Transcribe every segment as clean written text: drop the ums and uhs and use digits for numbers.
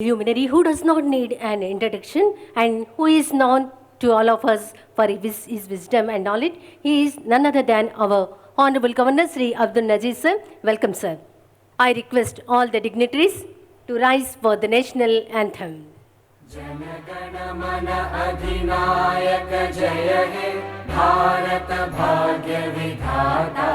Luminary who does not need an introduction and who is known to all of us for his wisdom and knowledge. He is none other than our Honorable Governor Sri Abdul Nazir sir. Welcome, sir. I request all the dignitaries to rise for the national anthem. जनगण मन अधिनायक जय हे भारत भाग्य विधाता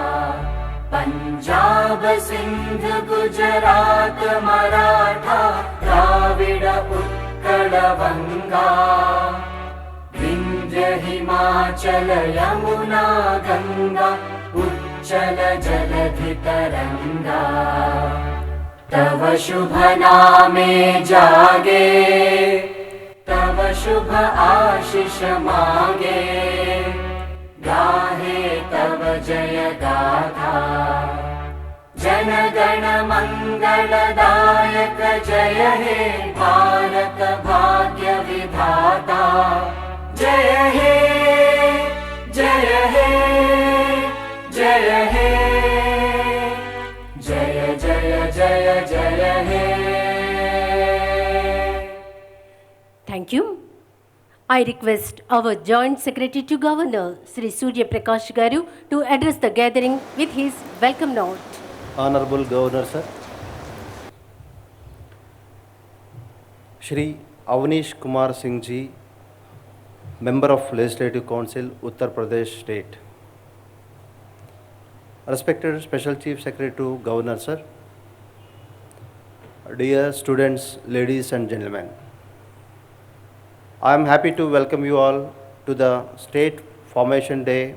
पंजाब सिंध गुजरात मराठा द्राविड उत्कल बंगा विंध्य हिमाचल यमुना गंगा उच्चल जलधि तरंगा तव शुभ नामे जागे तव शुभ आशीष मांगे गाहे तव जय गाथा जन गण मंगलदायक जय हे भारत भाग्य विधाता जय हे जय हे जय हे जय जय जय जय हे Thank you. I request our Joint Secretary to Governor Sri Surya Prakash Garu to address the gathering with his welcome note. Honorable Governor Sir, Shri Avnish Kumar Singh Ji, Member of Legislative Council, Uttar Pradesh State. Respected Special Chief Secretary to Governor Sir, dear students, ladies and gentlemen, I am happy to welcome you all to the State Formation Day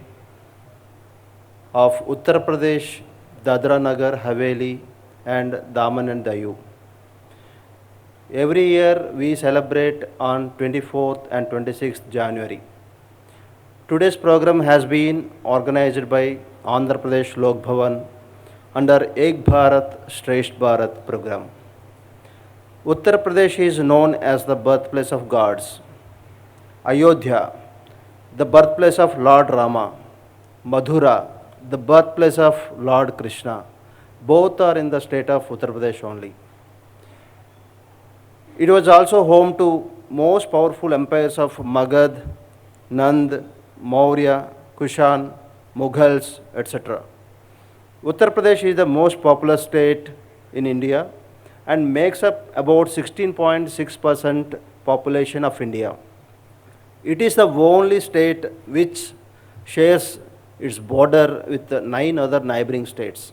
of Uttar Pradesh, Dadra Nagar Haveli and Daman and Diu. Every year we celebrate on 24th and 26th January. Today's program has been organized by Andhra Pradesh Lok Bhavan under Ek Bharat Shresth Bharat program. Uttar Pradesh is known as the birthplace of gods. Ayodhya, the birthplace of Lord Rama. Mathura, the birthplace of Lord Krishna. Both are in the state of Uttar Pradesh only. It was also home to most powerful empires of Magad, Nand, Maurya, Kushan, Mughals, etc. Uttar Pradesh is the most populous state in India and makes up about 16.6% population of India. It is the only state which shares its border with 9 other neighboring states.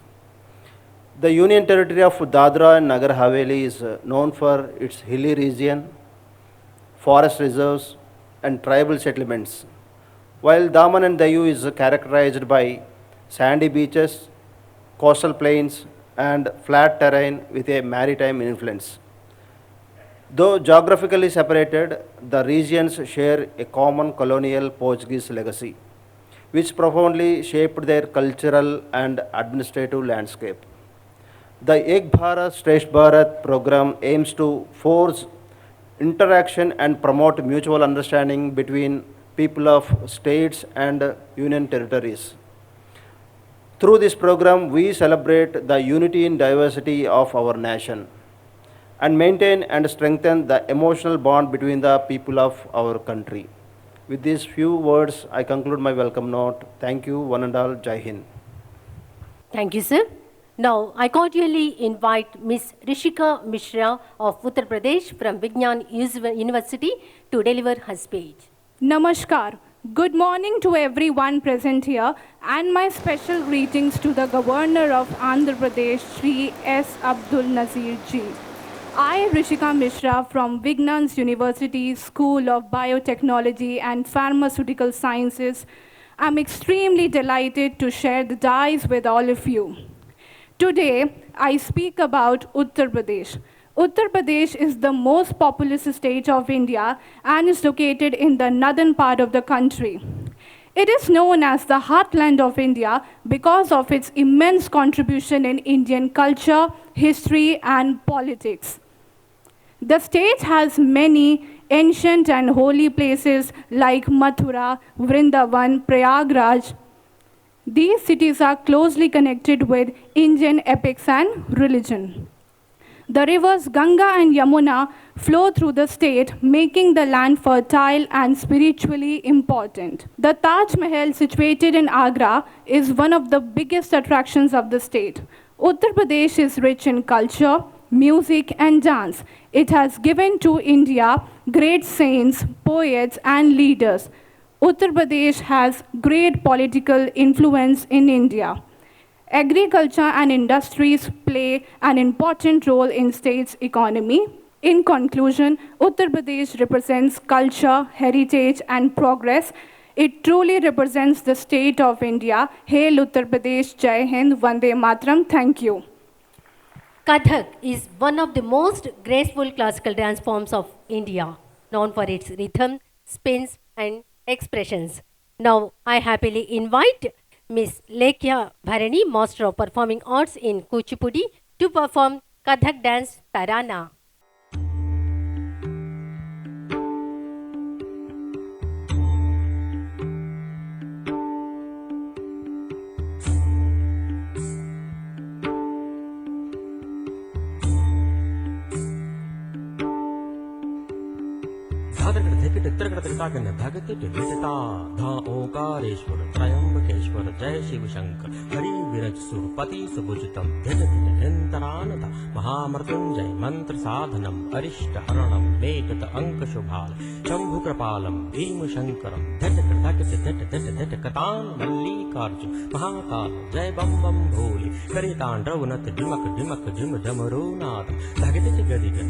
The Union Territory of Dadra and Nagar Haveli is known for its hilly region, forest reserves and tribal settlements, while Daman and Diu is characterized by sandy beaches, coastal plains and flat terrain with a maritime influence. Though geographically separated, the regions share a common colonial Portuguese legacy, which profoundly shaped their cultural and administrative landscape. The Ek Bharat Shresth Bharat program aims to forge interaction and promote mutual understanding between people of states and union territories. Through this program, we celebrate the unity in diversity of our nation and maintain and strengthen the emotional bond between the people of our country. With these few words, I conclude my welcome note. Thank you, one and all. Jai Hind. Thank you, sir. Now, I cordially invite Ms. Rishika Mishra of Uttar Pradesh from Vignan University to deliver her speech. Namaskar. Good morning to everyone present here and my special greetings to the Governor of Andhra Pradesh, Sri S. Abdul Nazir Ji. I, Rishika Mishra from Vignan's University School of Biotechnology and Pharmaceutical Sciences, am extremely delighted to share the dais with all of you. Today, I speak about Uttar Pradesh. Uttar Pradesh is the most populous state of India and is located in the northern part of the country. It is known as the heartland of India because of its immense contribution in Indian culture, history, and politics. The state has many ancient and holy places like Mathura, Vrindavan, Prayagraj. These cities are closely connected with Indian epics and religion. The rivers Ganga and Yamuna flow through the state, making the land fertile and spiritually important. The Taj Mahal, situated in Agra, is one of the biggest attractions of the state. Uttar Pradesh is rich in culture, music, and dance. It has given to India great saints, poets, and leaders. Uttar Pradesh has great political influence in India. Agriculture and industries play an important role in state's economy. In conclusion, Uttar Pradesh represents culture, heritage, and progress. It truly represents the state of India. Hail Uttar Pradesh, Jai Hind, Vande Mataram. Thank you. Kathak is one of the most graceful classical dance forms of India, known for its rhythm, spins, and expressions. Now, I happily invite Miss Lekya Bharani, Master of Performing Arts in Kuchipudi, to perform Kathak dance Tarana. धा ओंकारेश्वर त्रयंबकेश्वर जय शिव शंकर हरि विरज सुरपति सुभुजितम धिट हिंतरानता महामृत्युंजय मंत्र साधनम अरिष्ट हरणम मेघत अंक शुभाल शंभु कृपालम भीम शंकरम धिट कतान मल्लिकार्जुन महाकाल जय बम बम भोले करितांडव नत डिमक डिमक dim डमरू नाद लागत गदिगन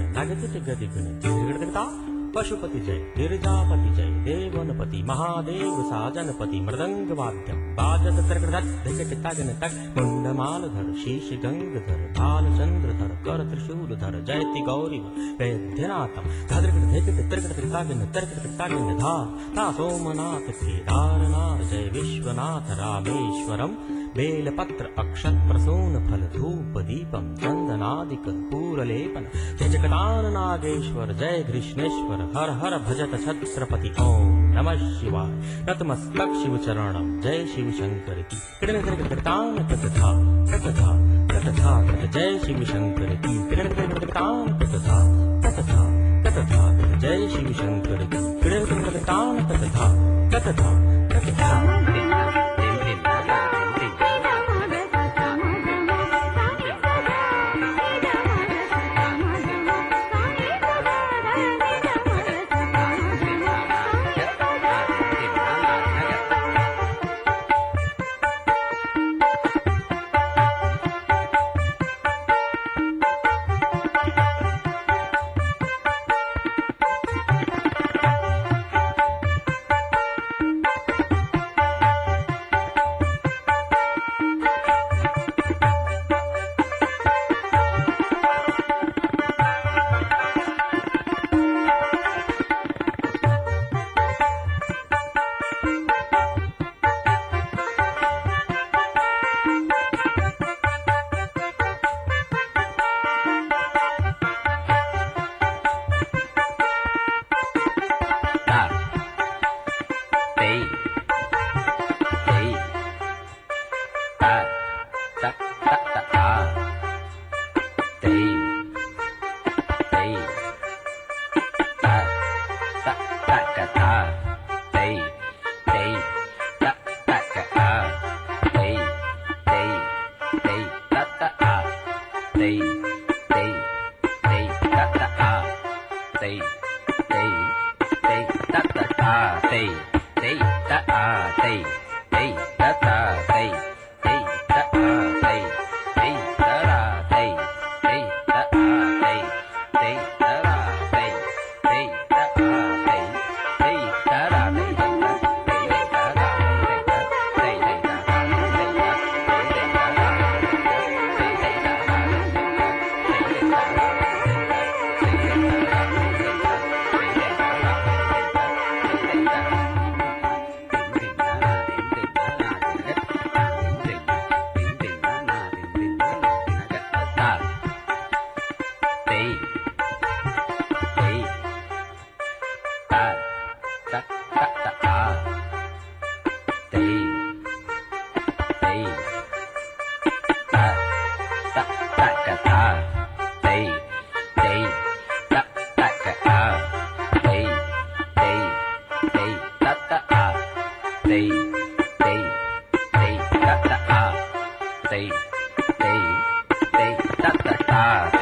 पशुपति जय गिरिजापति जय देवनपति महादेव साजनपति मृदंग वाद्यम बाजत तक मुंडमालधर शीश गंगधर बालचंद्रधर कर त्रिशूलधर जयति गौरी वैद्यनाथम धा सोमनाथ केदारनाथ जय विश्वनाथ रामेश्वरम बेलपत्र अक्षत प्रसून फल धूप दीपम चंदनादिक पूरलेपन जय जगदान नागेश्वर जय कृष्णेश्वर हर हर भजत छत्रपति ओम नमः शिवाय नतमस्तक शिव चरणम जय शिव शंकर की कृतान कथा जय शिव शंकर की कृतान कथा जय शिव शंकर की कृतान कथा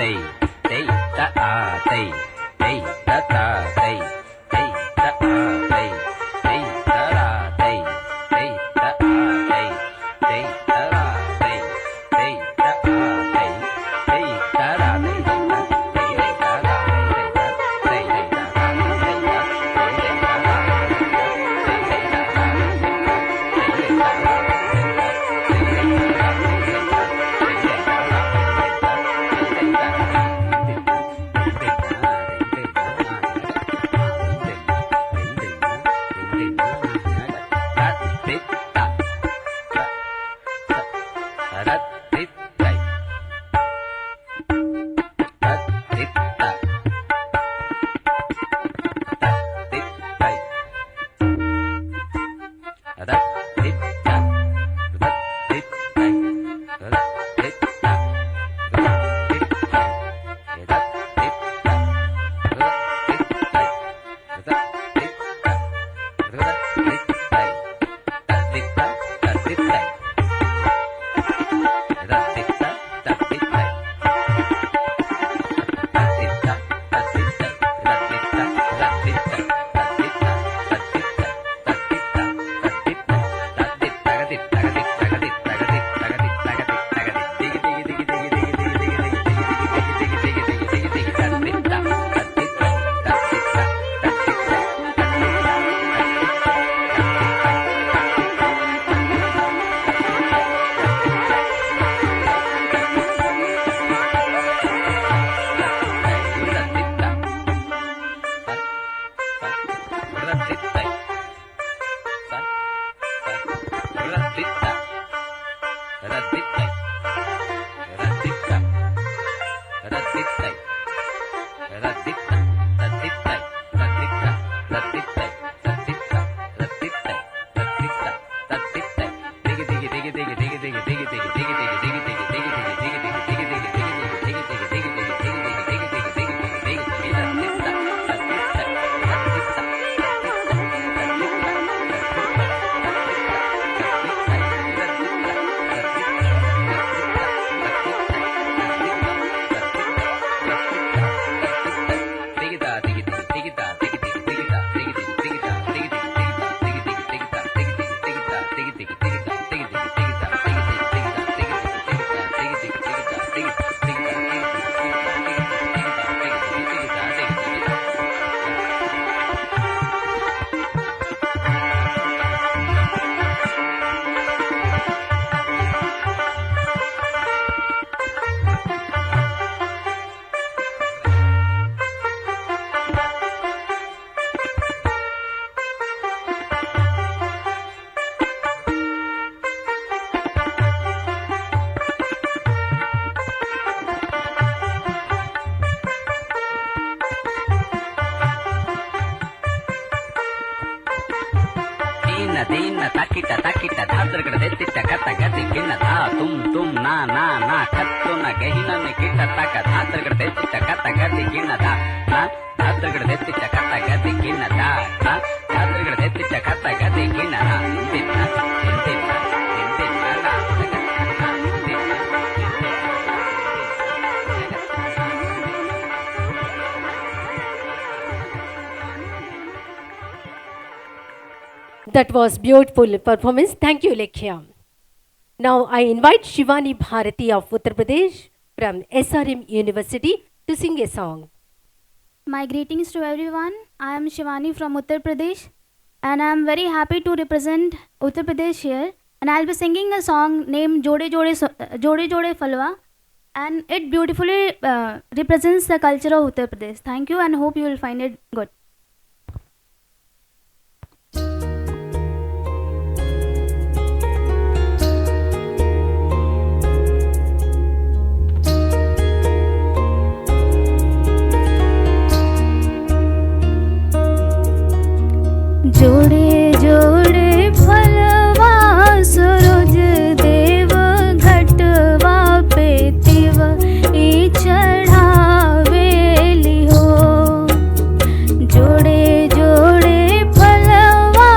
tây tây ta a tây tây ta ta tây tây ta a tây tây ta ra tây tây ta a tây tây ta ra tây tây ta a tây tây ta ra tây tây ta ra tây tây ta ra tây tây ta ra tây ta ra दीन ताकिट ताकिट धात्रगड़ देतिट कत गति किन धा तुम ना ना ना कत्तो न गहिन ने किट तक धात्रगड़ देतिट कत गति किन धा ना धात्रगड़ देतिट कत गति किन धा ना धात्रगड़ देतिट कत गति किन धा इंतिना इंतिना इंतिना ना That was beautiful performance. Thank you, Lekhya. Now I invite Shivani Bharati of Uttar Pradesh from SRM University to sing a song. My greetings to everyone. I am Shivani from Uttar Pradesh and I am very happy to represent Uttar Pradesh here, and I will be singing a song named Jode Jode Falwa, and it beautifully represents the culture of Uttar Pradesh. Thank you and hope you will find it good. जोड़े जोड़े फलवा सूरज देव घटवा पे तिव ई चढ़ावेली हो। जोड़े जोड़े फलवा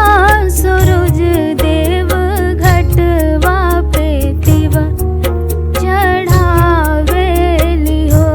सूरज देव घटवा पे तिव चढ़ावेली हो।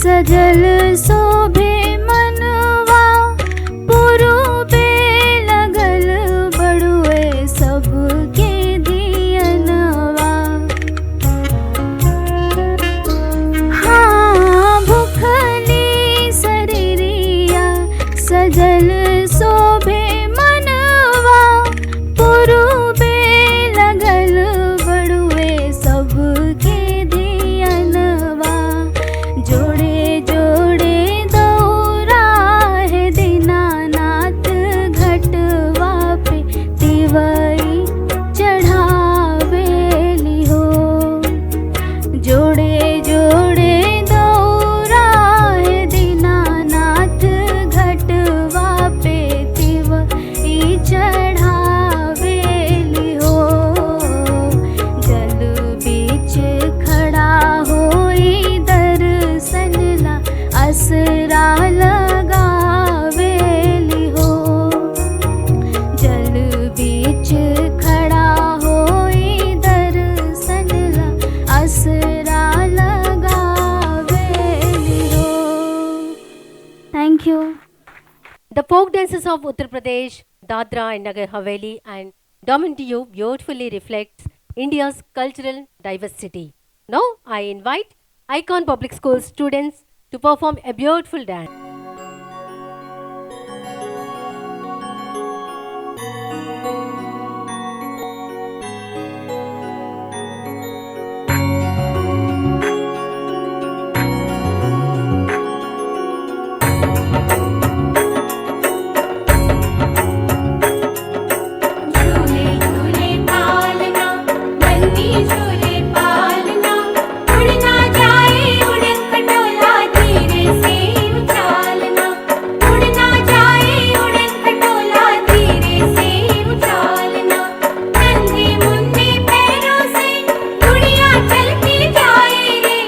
सजल शोभे मनवा पुरुबे लगल बड़ुए सबके दियनवा। हाँ भूखली शरीरिया सजल शोभे मनवा पुरुबे लगल बड़ुए सबके दियनवा। जोड़े जोड़े दौरा है दीनानाथ घटवा पे तिवई चढ़ावेली हो। जोड़े जोड़े दौरा है दीनानाथ घटवा पे तिवई चढ़ावेली हो। जल बीच खड़ा होई दर्शन ला असरा लगावेली हो। जल बीच खड़ा होई दर्शन ला असरा लगावेली हो। Thank you. The folk dances of Uttar Pradesh, Dadra and Nagar Haveli and Daman Diu beautifully reflects India's cultural diversity. Now I invite Icon Public School students to perform a beautiful dance. झूले झूले पालना बन्नी झूले पालना उड़ना जाए उड़न खटोला धीरे से उछालना। उड़ना जाए उड़न खटोला धीरे से उछालना। नन्हे मुन्ने पैरों से गुड़िया चलती जाए रे।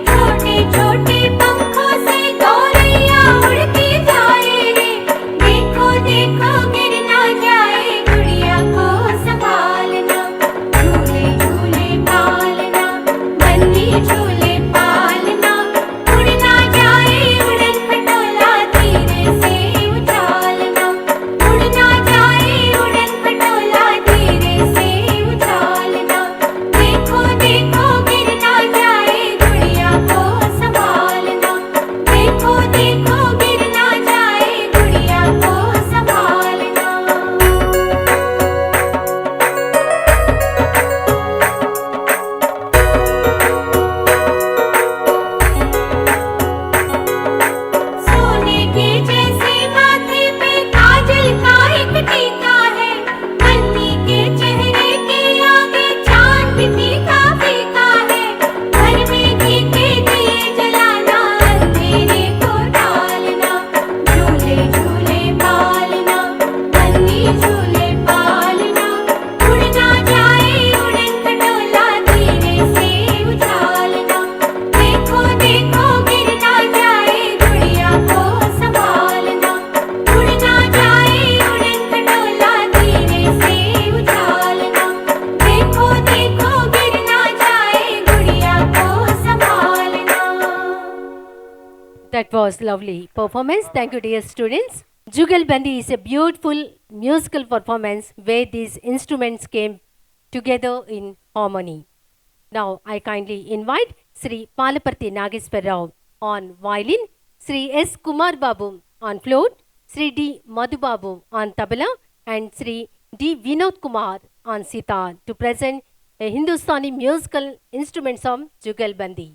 छोटे छोटे पंखों से गौरैया उड़ती जाए रे। देखो देखो गिर ना जाए गुड़िया को संभालना। झूले झूले पालना बन्नी झूले पालना उड़ना जाए उड़न खटोला धीरे से उछालना। उड़ना जाए उड़न खटोला धीरे से उछालना। देखो देखो गिर ना जाए गुड़िया को संभालना। देखो देखो गिर ना जाए गुड़िया को संभालना। सोने के जैसे माथे पे काजल का एक टीका है। बन्नी के चेहरे के आगे चांद भी फीका फीका है। घर में घी के दिए जलाना अंधेरे को डालना। झूले झूले पालना बन्नी झूले पालना उड़ना जाए उड़न खटोला धीरे से उछालना। देखो देखो गिर ना जाए गुड़िया को संभालना। उड़ना जाए उड़न खटोला धीरे से उछालना। देखो देखो गिर ना जाए गुड़िया को संभालना। That was lovely performance. Thank you, dear students. Jugal Bandi is a beautiful musical performance where these instruments came together in harmony. Now I kindly invite Sri Palaparthi Nageswar Rao on violin, Sri S. Kumar Babu on flute, Sri D. Madhu Babu on tabla and Sri D. Vinod Kumar on sitar to present a Hindustani musical instruments of Jugal Bandi.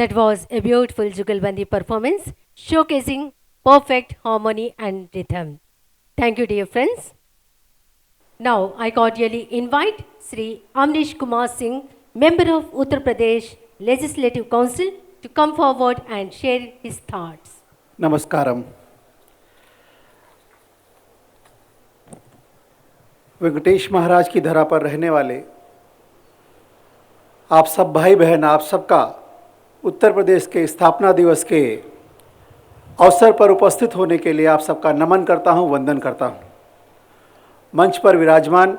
That was a beautiful Jugalbandi performance showcasing perfect harmony and rhythm. Thank you, dear friends. Now I cordially invite Sri Amnish Kumar Singh, member of Uttar Pradesh Legislative Council, to come forward and share his thoughts. नमस्कारम। Venkatesh महाराज की धरा पर रहने वाले आप सब भाई बहन, आप सबका उत्तर प्रदेश के स्थापना दिवस के अवसर पर उपस्थित होने के लिए आप सबका नमन करता हूं, वंदन करता हूं। मंच पर विराजमान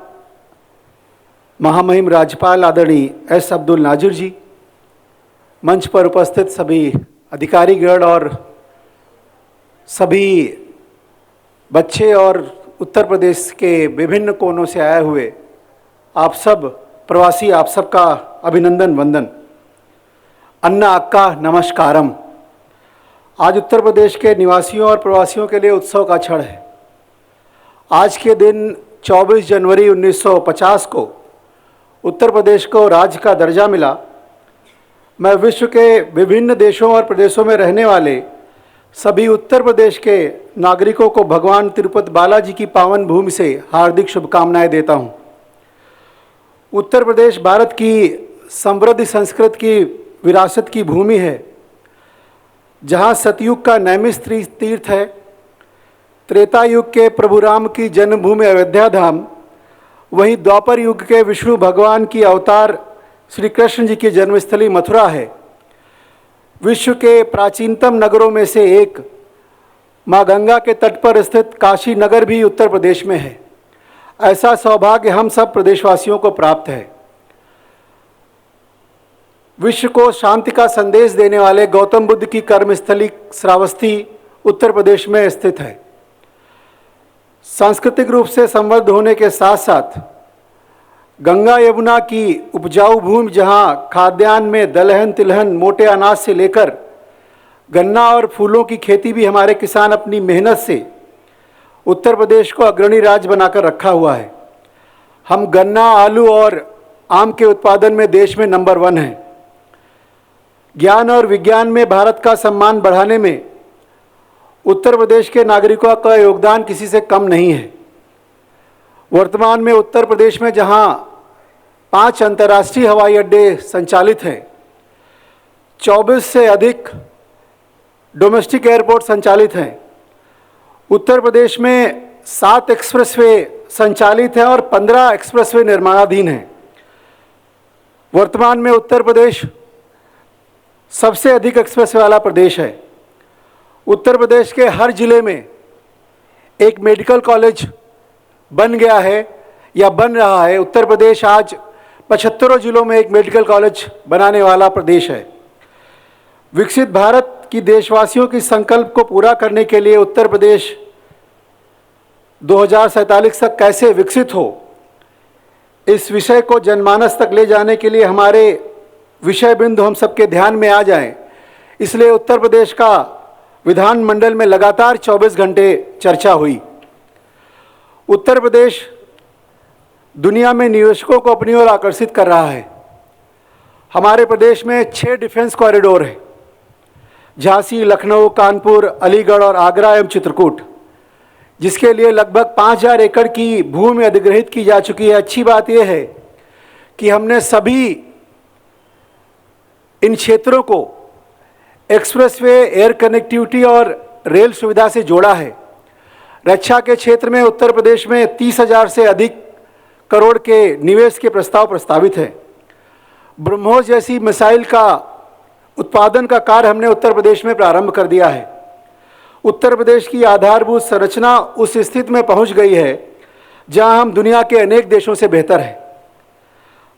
महामहिम राज्यपाल आदरणीय एस अब्दुल नाजिर जी, मंच पर उपस्थित सभी अधिकारीगण और सभी बच्चे और उत्तर प्रदेश के विभिन्न कोनों से आए हुए आप सब प्रवासी, आप सबका अभिनंदन, वंदन। अन्ना अक्का नमस्कारम। आज उत्तर प्रदेश के निवासियों और प्रवासियों के लिए उत्सव का क्षण है। आज के दिन 24 जनवरी 1950 को उत्तर प्रदेश को राज्य का दर्जा मिला। मैं विश्व के विभिन्न देशों और प्रदेशों में रहने वाले सभी उत्तर प्रदेश के नागरिकों को भगवान तिरुपति बालाजी की पावन भूमि से हार्दिक शुभकामनाएं देता हूं। उत्तर प्रदेश भारत की समृद्ध संस्कृति की विरासत की भूमि है, जहां सतयुग का नैमिष तीर्थ है, त्रेता युग के प्रभु राम की जन्मभूमि अयोध्या धाम, वहीं द्वापर युग के विष्णु भगवान की अवतार श्री कृष्ण जी की जन्मस्थली मथुरा है। विश्व के प्राचीनतम नगरों में से एक माँ गंगा के तट पर स्थित काशी नगर भी उत्तर प्रदेश में है। ऐसा सौभाग्य हम सब प्रदेशवासियों को प्राप्त है। विश्व को शांति का संदेश देने वाले गौतम बुद्ध की कर्मस्थली श्रावस्ती उत्तर प्रदेश में स्थित है। सांस्कृतिक रूप से समृद्ध होने के साथ साथ गंगा यमुना की उपजाऊ भूमि, जहां खाद्यान्न में दलहन तिलहन मोटे अनाज से लेकर गन्ना और फूलों की खेती भी हमारे किसान अपनी मेहनत से उत्तर प्रदेश को अग्रणी राज्य बनाकर रखा हुआ है। हम गन्ना, आलू और आम के उत्पादन में देश में नंबर 1 हैं। ज्ञान और विज्ञान में भारत का सम्मान बढ़ाने में उत्तर प्रदेश के नागरिकों का योगदान किसी से कम नहीं है। वर्तमान में उत्तर प्रदेश में जहां 5 अंतर्राष्ट्रीय हवाई अड्डे संचालित हैं, 24 से अधिक डोमेस्टिक एयरपोर्ट संचालित हैं, उत्तर प्रदेश में 7 एक्सप्रेसवे संचालित हैं और 15 एक्सप्रेसवे निर्माणाधीन हैं। वर्तमान में उत्तर प्रदेश सबसे अधिक एक्सप्रेसवे वाला प्रदेश है। उत्तर प्रदेश के हर जिले में एक मेडिकल कॉलेज बन गया है या बन रहा है। उत्तर प्रदेश आज 75 जिलों में एक मेडिकल कॉलेज बनाने वाला प्रदेश है। विकसित भारत की देशवासियों की संकल्प को पूरा करने के लिए उत्तर प्रदेश 2047 तक कैसे विकसित हो, इस विषय को जनमानस तक ले जाने के लिए हमारे विषय बिंदु हम सबके ध्यान में आ जाएं। इसलिए उत्तर प्रदेश का विधानमंडल में लगातार 24 घंटे चर्चा हुई। उत्तर प्रदेश दुनिया में निवेशकों को अपनी ओर आकर्षित कर रहा है। हमारे प्रदेश में 6 डिफेंस कॉरिडोर है, झांसी, लखनऊ, कानपुर, अलीगढ़ और आगरा एवं चित्रकूट, जिसके लिए लगभग 5000 एकड़ की भूमि अधिग्रहित की जा चुकी है। अच्छी बात यह है कि हमने सभी इन क्षेत्रों को एक्सप्रेसवे, एयर कनेक्टिविटी और रेल सुविधा से जोड़ा है। रक्षा के क्षेत्र में उत्तर प्रदेश में 30,000 से अधिक करोड़ के निवेश के प्रस्ताव प्रस्तावित है। ब्रह्मोस जैसी मिसाइल का उत्पादन का कार्य हमने उत्तर प्रदेश में प्रारंभ कर दिया है। उत्तर प्रदेश की आधारभूत संरचना उस स्थिति में पहुंच गई है जहां हम दुनिया के अनेक देशों से बेहतर हैं।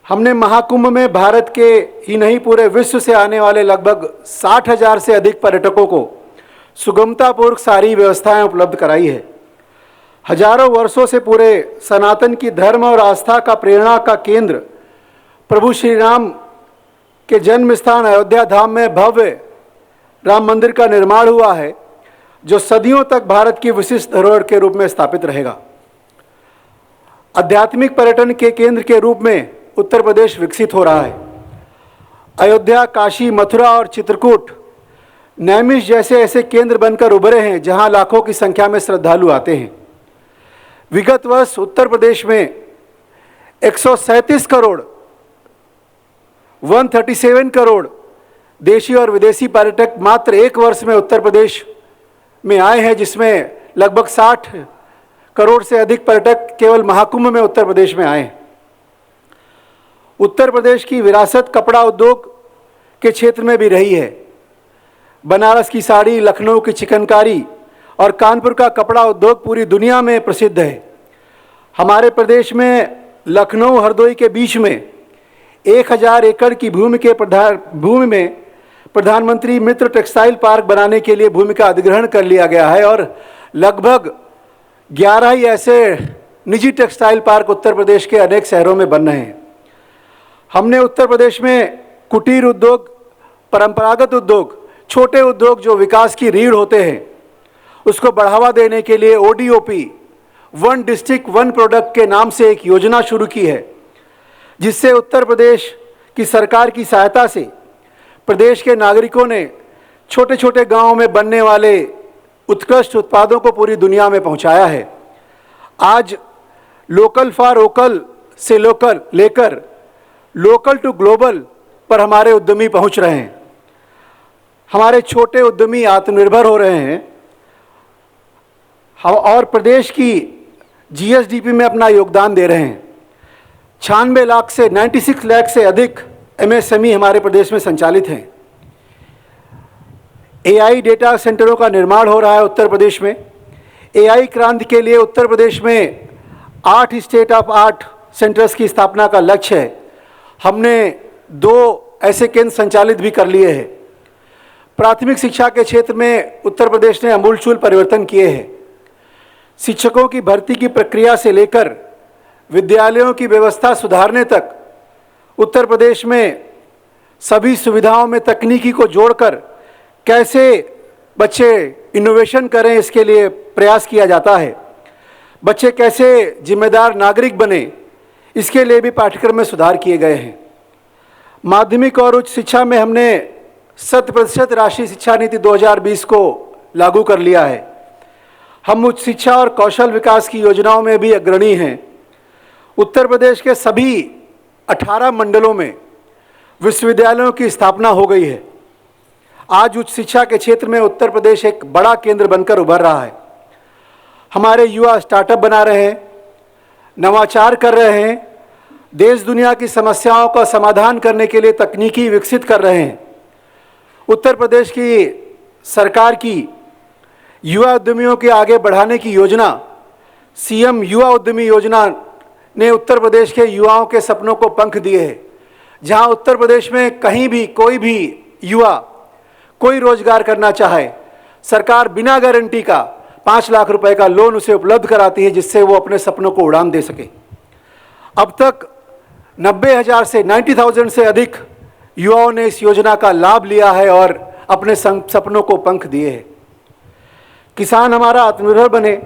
हमने महाकुंभ में भारत के ही नहीं पूरे विश्व से आने वाले लगभग 60,000 से अधिक पर्यटकों को सुगमतापूर्वक सारी व्यवस्थाएं उपलब्ध कराई है। हजारों वर्षों से पूरे सनातन की धर्म और आस्था का प्रेरणा का केंद्र प्रभु श्री राम के जन्म स्थान अयोध्या धाम में भव्य राम मंदिर का निर्माण हुआ है, जो सदियों तक भारत की विशिष्ट धरोहर के रूप में स्थापित रहेगा। आध्यात्मिक पर्यटन के केंद्र के रूप में उत्तर प्रदेश विकसित हो रहा है। अयोध्या, काशी, मथुरा और चित्रकूट, नैमिष जैसे ऐसे केंद्र बनकर उभरे हैं जहां लाखों की संख्या में श्रद्धालु आते हैं। विगत वर्ष उत्तर प्रदेश में 137 करोड़ 137 करोड़ देशी और विदेशी पर्यटक मात्र एक वर्ष में उत्तर प्रदेश में आए हैं, जिसमें लगभग 60 करोड़ से अधिक पर्यटक केवल महाकुंभ में उत्तर प्रदेश में आए हैं। उत्तर प्रदेश की विरासत कपड़ा उद्योग के क्षेत्र में भी रही है। बनारस की साड़ी, लखनऊ की चिकनकारी और कानपुर का कपड़ा उद्योग पूरी दुनिया में प्रसिद्ध है। हमारे प्रदेश में लखनऊ हरदोई के बीच में 1000 एकड़ की भूमि में प्रधानमंत्री मित्र टेक्सटाइल पार्क बनाने के लिए भूमि का अधिग्रहण कर लिया गया है और लगभग 11 ही ऐसे निजी टेक्सटाइल पार्क उत्तर प्रदेश के अनेक शहरों में बन रहे हैं। हमने उत्तर प्रदेश में कुटीर उद्योग, परंपरागत उद्योग, छोटे उद्योग जो विकास की रीढ़ होते हैं, उसको बढ़ावा देने के लिए ODOP, one district one product के नाम से एक योजना शुरू की है, जिससे उत्तर प्रदेश की सरकार की सहायता से प्रदेश के नागरिकों ने छोटे छोटे गांवों में बनने वाले उत्कृष्ट उत्पादों को पूरी दुनिया में पहुंचाया है। आज लोकल फॉर वोकल से लेकर लोकल टू ग्लोबल पर हमारे उद्यमी पहुंच रहे हैं। हमारे छोटे उद्यमी आत्मनिर्भर हो रहे हैं और प्रदेश की GSDP में अपना योगदान दे रहे हैं। 96 लाख से 96 लाख से अधिक MSME हमारे प्रदेश में संचालित हैं। AI डेटा सेंटरों का निर्माण हो रहा है उत्तर प्रदेश में। AI क्रांति के लिए उत्तर प्रदेश में 8 स्टेट ऑफ आर्ट सेंटर्स की स्थापना का लक्ष्य है। हमने 2 ऐसे केंद्र संचालित भी कर लिए हैं। प्राथमिक शिक्षा के क्षेत्र में उत्तर प्रदेश ने आमूलचूल परिवर्तन किए हैं। शिक्षकों की भर्ती की प्रक्रिया से लेकर विद्यालयों की व्यवस्था सुधारने तक उत्तर प्रदेश में सभी सुविधाओं में तकनीकी को जोड़कर कैसे बच्चे इनोवेशन करें, इसके लिए प्रयास किया जाता है। बच्चे कैसे जिम्मेदार नागरिक बने, इसके लिए भी पाठ्यक्रम में सुधार किए गए हैं। माध्यमिक और उच्च शिक्षा में हमने 100% राष्ट्रीय शिक्षा नीति 2020 को लागू कर लिया है। हम उच्च शिक्षा और कौशल विकास की योजनाओं में भी अग्रणी हैं। उत्तर प्रदेश के सभी 18 मंडलों में विश्वविद्यालयों की स्थापना हो गई है। आज उच्च शिक्षा के क्षेत्र में उत्तर प्रदेश एक बड़ा केंद्र बनकर उभर रहा है। हमारे युवा स्टार्टअप बना रहे हैं, नवाचार कर रहे हैं, देश दुनिया की समस्याओं का समाधान करने के लिए तकनीकी विकसित कर रहे हैं। उत्तर प्रदेश की सरकार की युवा उद्यमियों के आगे बढ़ाने की योजना CM युवा उद्यमी योजना ने उत्तर प्रदेश के युवाओं के सपनों को पंख दिए हैं। जहां उत्तर प्रदेश में कहीं भी कोई भी युवा कोई रोजगार करना चाहे, सरकार बिना गारंटी का 5 लाख रुपए का लोन उसे उपलब्ध कराती है, जिससे वो अपने सपनों को उड़ान दे सके। अब तक 90,000 से अधिक युवाओं ने इस योजना का लाभ लिया है और अपने सपनों को पंख दिए हैं। किसान हमारा आत्मनिर्भर बने,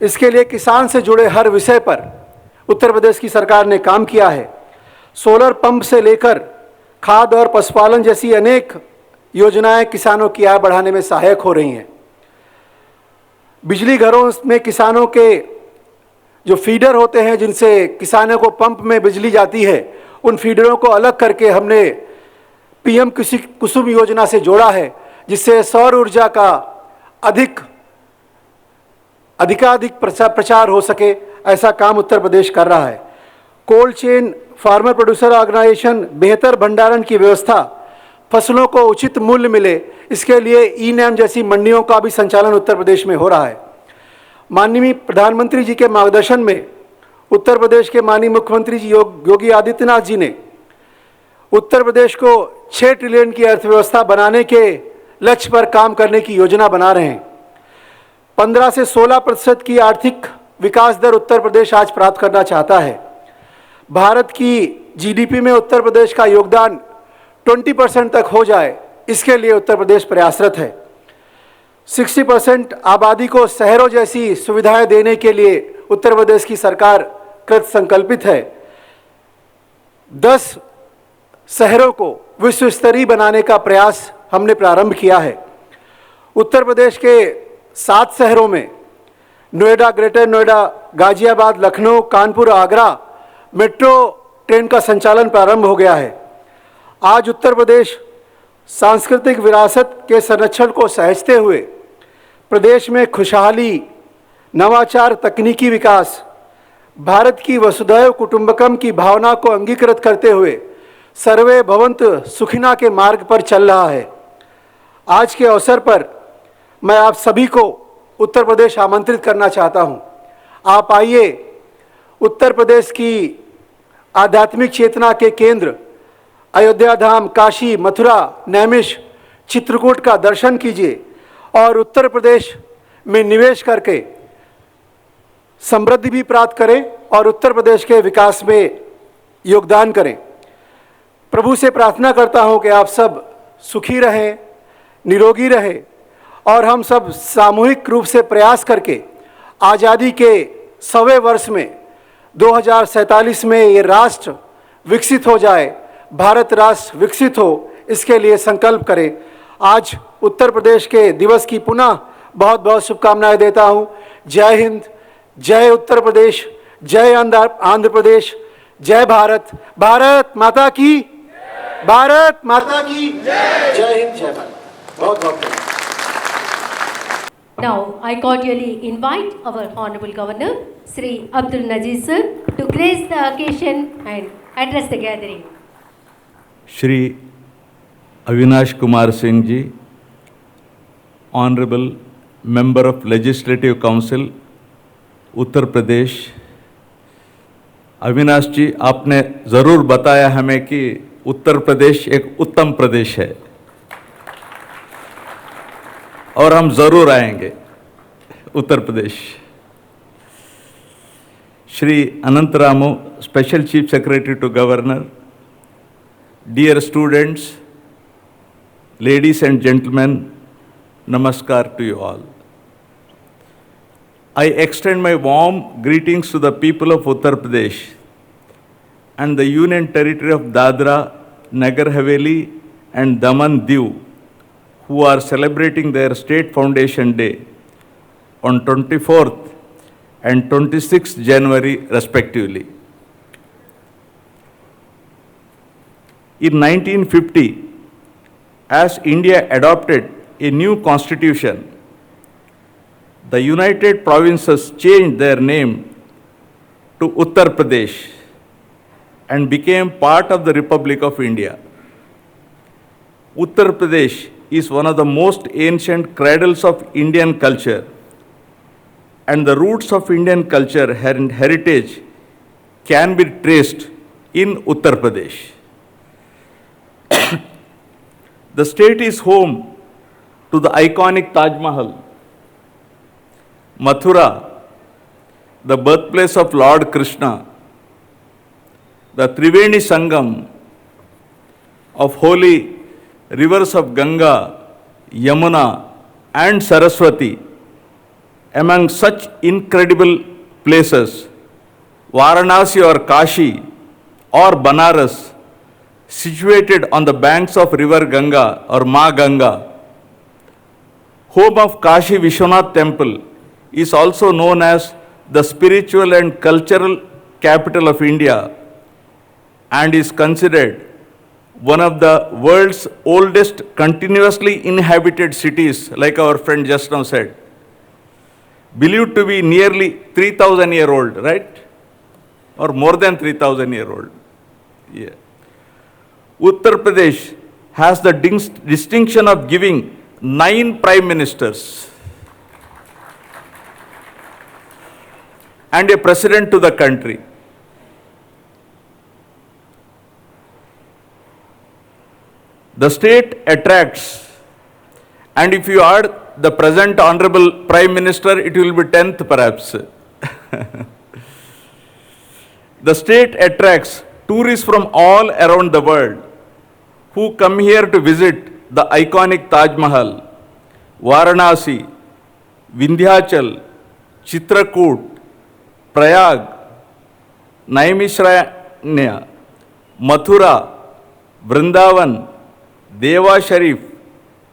इसके लिए किसान से जुड़े हर विषय पर उत्तर प्रदेश की सरकार ने काम किया है। सोलर पंप से लेकर खाद और पशुपालन जैसी अनेक योजनाएं किसानों की आय बढ़ाने में सहायक हो रही हैं। बिजली घरों में किसानों के जो फीडर होते हैं, जिनसे किसानों को पंप में बिजली जाती है, उन फीडरों को अलग करके हमने PM कुसुम योजना से जोड़ा है, जिससे सौर ऊर्जा का अधिकाधिक प्रचार हो सके। ऐसा काम उत्तर प्रदेश कर रहा है। Cold chain, farmer producer organisation, बेहतर भंडारण की व्यवस्था, फसलों को उचित मूल्य मिले, इसके लिए E-NAM जैसी मंडियों का भी संचालन उत्तर प्रदेश में हो रहा है। माननीय प्रधानमंत्री जी के मार्गदर्शन में उत्तर प्रदेश के माननीय मुख्यमंत्री जी योगी आदित्यनाथ जी ने उत्तर प्रदेश को 6 ट्रिलियन की अर्थव्यवस्था बनाने के लक्ष्य पर काम करने की योजना बना रहे हैं। 15 से 16% की आर्थिक विकास दर उत्तर प्रदेश आज प्राप्त करना चाहता है। भारत की GDP में उत्तर प्रदेश का योगदान 20% तक हो जाए, इसके लिए उत्तर प्रदेश प्रयासरत है। 60% आबादी को शहरों जैसी सुविधाएं देने के लिए उत्तर प्रदेश की सरकार कृत संकल्पित है। 10 शहरों को विश्व स्तरीय बनाने का प्रयास हमने प्रारंभ किया है। उत्तर प्रदेश के 7 शहरों में Noida, greater Noida, Ghaziabad, Lucknow, Kanpur, Agra metro train का संचालन प्रारंभ हो गया है। आज उत्तर प्रदेश सांस्कृतिक विरासत के संरक्षण को सहेजते हुए प्रदेश में खुशहाली, नवाचार, तकनीकी विकास, भारत की वसुधैव कुटुंबकम की भावना को अंगीकृत करते हुए सर्वे भवन्तु सुखिना के मार्ग पर चल रहा है। आज के अवसर पर मैं आप सभी को उत्तर प्रदेश आमंत्रित करना चाहता हूं। आप आइए, उत्तर प्रदेश की आध्यात्मिक चेतना के केंद्र अयोध्या धाम, काशी, मथुरा, नैमिष, चित्रकूट का दर्शन कीजिए और उत्तर प्रदेश में निवेश करके समृद्धि भी प्राप्त करें और उत्तर प्रदेश के विकास में योगदान करें। प्रभु से प्रार्थना करता हूं कि आप सब सुखी रहें, निरोगी रहें और हम सब सामूहिक रूप से प्रयास करके आज़ादी के 100वें वर्ष में 2047 में ये राष्ट्र विकसित हो जाए, भारत राष्ट्र विकसित हो, इसके लिए संकल्प करें। आज उत्तर प्रदेश के दिवस की पुनः बहुत बहुत शुभकामनाएं देता हूं। जय हिंद, जय उत्तर प्रदेश, जय आंध्र प्रदेश, जय भारत, भारत माता की, भारत माता की जय हिंद, जय भारत। बहुत बहुत धन्यवाद। Now, I cordially invite our Honorable Governor, Sri Abdul Nazir sir, to grace the occasion and address the gathering. Shri Avinash Kumar Singh ji, Honorable Member of Legislative Council, Uttar Pradesh. Avinash जी, आपने ज़रूर बताया हमें कि उत्तर प्रदेश एक उत्तम प्रदेश है और हम ज़रूर आएंगे Uttar Pradesh. Shri Anant Ramu, special chief secretary to governor, dear students, ladies and gentlemen, namaskar to you all. I extend my warm greetings to the people of Uttar Pradesh and the Union Territory of Dadra, Nagar Haveli and Daman Diu, who are celebrating their State Foundation Day on 24th and 26th January respectively. In 1950, as India adopted a new constitution, the United Provinces changed their name to Uttar Pradesh and became part of the Republic of India. Uttar Pradesh is one of the most ancient cradles of Indian culture, and the roots of Indian culture and heritage can be traced in Uttar Pradesh. The state is home to the iconic Taj Mahal, Mathura, the birthplace of Lord Krishna, the Triveni Sangam of holy rivers of Ganga, Yamuna and Saraswati. Among such incredible places, Varanasi or Kashi or Banaras, situated on the banks of river Ganga or Ma Ganga, home of Kashi Vishwanath Temple, is also known as the spiritual and cultural capital of India and is considered one of the world's oldest continuously inhabited cities, like our friend just now said, believed to be nearly 3,000 year old, right? Or more than 3,000 year old. Yeah. Uttar Pradesh has the distinction of giving 9 prime ministers and a president to the country. The state attracts, and if you add the present honorable prime minister, it will be 10th perhaps. The state attracts tourists from all around the world who come here to visit the iconic Taj Mahal, Varanasi, Vindhyachal, Chitrakoot, Prayag, Naimishranya, Mathura, Vrindavan, Deva Sharif,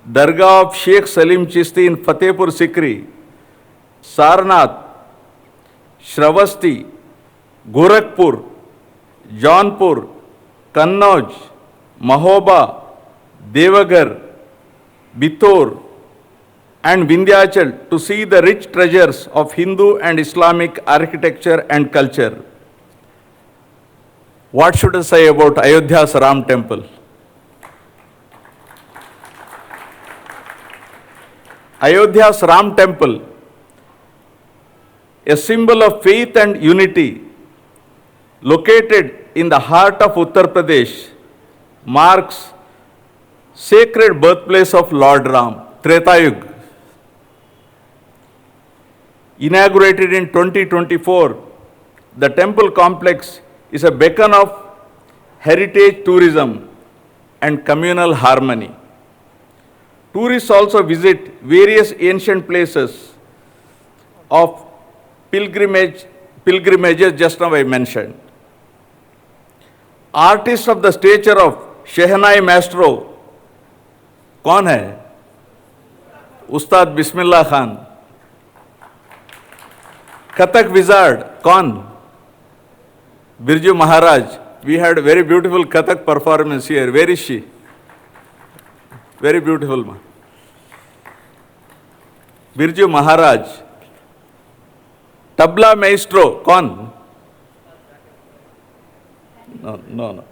Dargah of Sheikh Salim Chishti in Fatehpur Sikri, Sarnath, Shravasti, Gorakhpur, Jaunpur, Kannauj, Mahoba, Devaghar, Bithor, and Vindhyachal to see the rich treasures of Hindu and Islamic architecture and culture. What should I say about Ayodhya's Ram Temple? Ayodhya's Ram Temple, a symbol of faith and unity, located in the heart of Uttar Pradesh, marks sacred birthplace of Lord Ram, Treta Yuga. Inaugurated in 2024, the temple complex is a beacon of heritage tourism and communal harmony. Tourists also visit various ancient places of pilgrimages just now I mentioned. Artists of the stature of Shehnai Maestro, कौन है? उस्ताद Bismillah Khan. Kathak wizard, कौन? Birju Maharaj. We had a very beautiful Kathak performance here. Where is she? Very beautiful, ma. Birju Maharaj. Tabla maestro, कौन? No.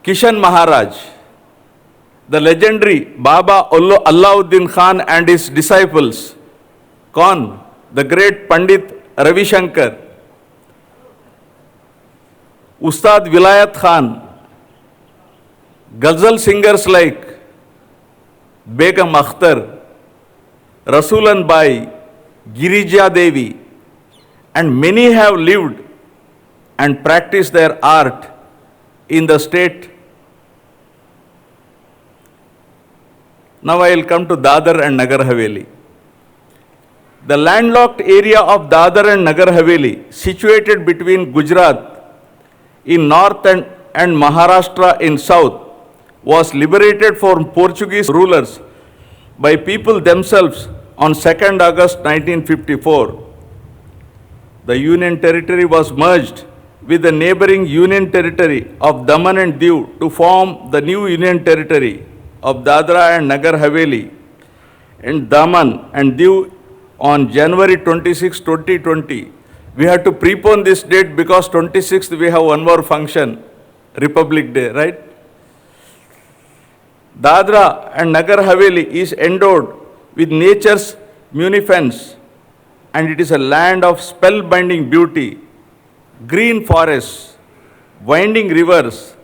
Kishan Maharaj. The legendary Baba Allauddin Khan and his disciples, कौन? The great Pandit Ravi Shankar. Ustad Vilayat Khan. Ghazal singers like Begum Akhtar, Rasulan Bai, Girija Devi, and many have lived and practiced their art in the state. Now I will come to Dadar and Nagar Haveli. The landlocked area of Dadar and Nagar Haveli, situated between Gujarat in north and Maharashtra in south, was liberated from Portuguese rulers by people themselves on 2nd August 1954. The Union Territory was merged with the neighboring Union Territory of Daman and Diu to form the new Union Territory of Dadra and Nagar Haveli and Daman and Diu on January 26, 2020. We had to prepone this date because 26th we have one more function, Republic Day, right? Dadra and Nagar Haveli is endowed with nature's munificence, and it is a land of spellbinding beauty, green forests, winding rivers,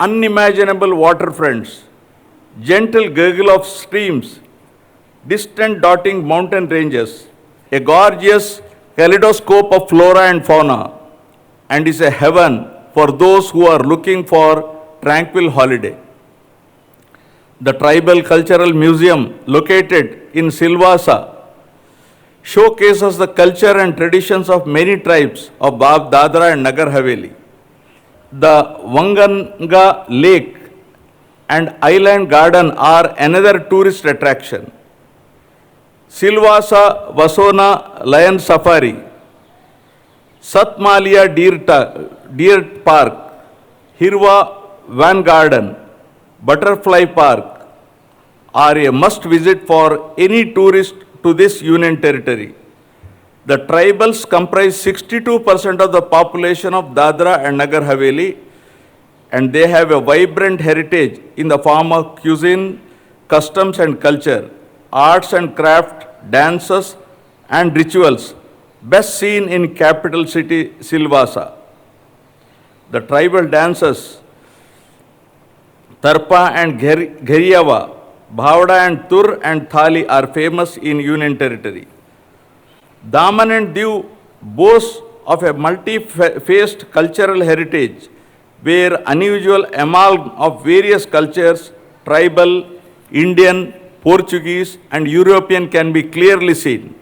unimaginable waterfronts, gentle gurgle of streams, distant dotting mountain ranges, a gorgeous kaleidoscope of flora and fauna, and is a heaven for those who are looking for tranquil holiday. The Tribal Cultural Museum, located in Silvassa, showcases the culture and traditions of many tribes of Dadra and Nagar Haveli. The Wanganga Lake and Island Garden are another tourist attraction. Silvassa Vasona Lion Safari, Satmalia Deer Park, Hirwa Van Garden, Butterfly Park are a must visit for any tourist to this Union Territory. The tribals comprise 62% of the population of Dadra and Nagar Haveli, and they have a vibrant heritage in the form of cuisine, customs and culture, arts and craft, dances and rituals, best seen in capital city Silvassa. The tribal dances, Tarpa and Gheriyava, Bhavda and Tur and Thali are famous in Union Territory. Daman and Diu boast of a multi-faced cultural heritage where unusual amalgam of various cultures, tribal, Indian, Portuguese and European can be clearly seen.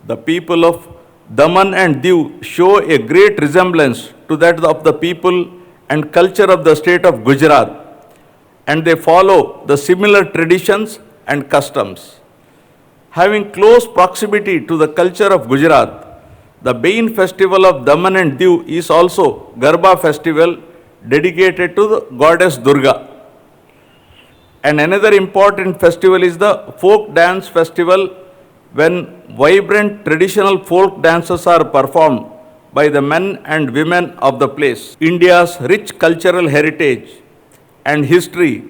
The people of Daman and Diu show a great resemblance to that of the people and culture of the state of Gujarat, and they follow the similar traditions and customs. Having close proximity to the culture of Gujarat, the main festival of Daman and Diu is also Garba festival dedicated to the goddess Durga. And another important festival is the folk dance festival, when vibrant traditional folk dances are performed by the men and women of the place. India's rich cultural heritage and history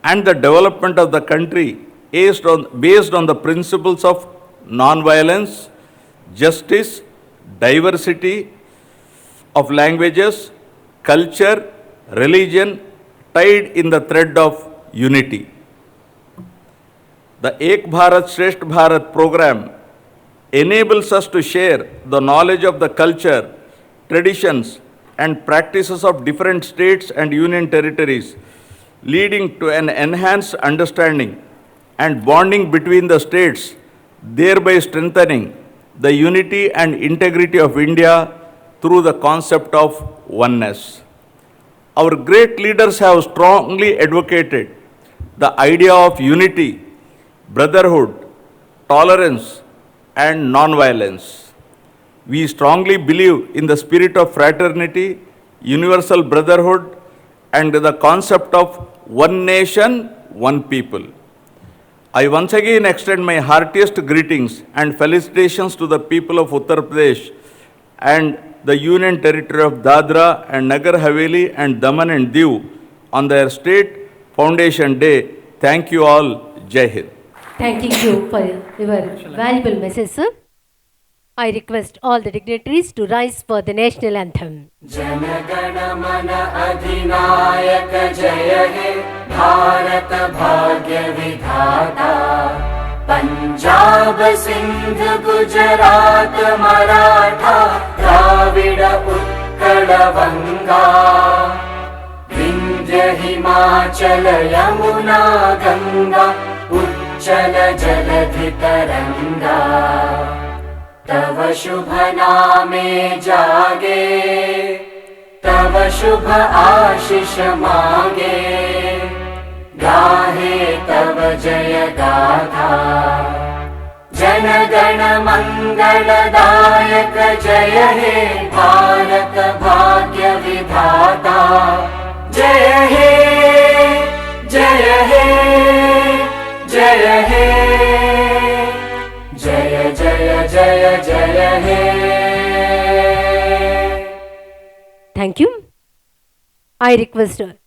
and the development of the country based on the principles of non-violence, justice, diversity of languages, culture, religion, tied in the thread of unity. The Ek Bharat Shresth Bharat program enables us to share the knowledge of the culture, traditions, and practices of different states and union territories, leading to an enhanced understanding and bonding between the states, thereby strengthening the unity and integrity of India through the concept of oneness. Our great leaders have strongly advocated the idea of unity, brotherhood, tolerance, and non-violence. We strongly believe in the spirit of fraternity, universal brotherhood, and the concept of one nation, one people. I once again extend my heartiest greetings and felicitations to the people of Uttar Pradesh and the Union Territory of Dadra and Nagar Haveli and Daman and Diu on their State Foundation Day. Thank you all. Jai Hind. Thanking you for your valuable message, sir. I request all the dignitaries to rise for the national anthem. जनगण मन अधिनायक जय हे भारत भाग्य विधाता पंजाब सिंध गुजरात मराठा द्राविड उत्कल बंगा विंध्य हिमाचल यमुना गंगा उच्चल जलधि तरंगा तव शुभ नामे जागे तव शुभ आशीष मांगे गाहे तव जय गाथा जन गण मंगलदायक जय हे भारत भाग्य विधाता जय हे जय हे जय हे जय जय जय जय हे Thank you. I request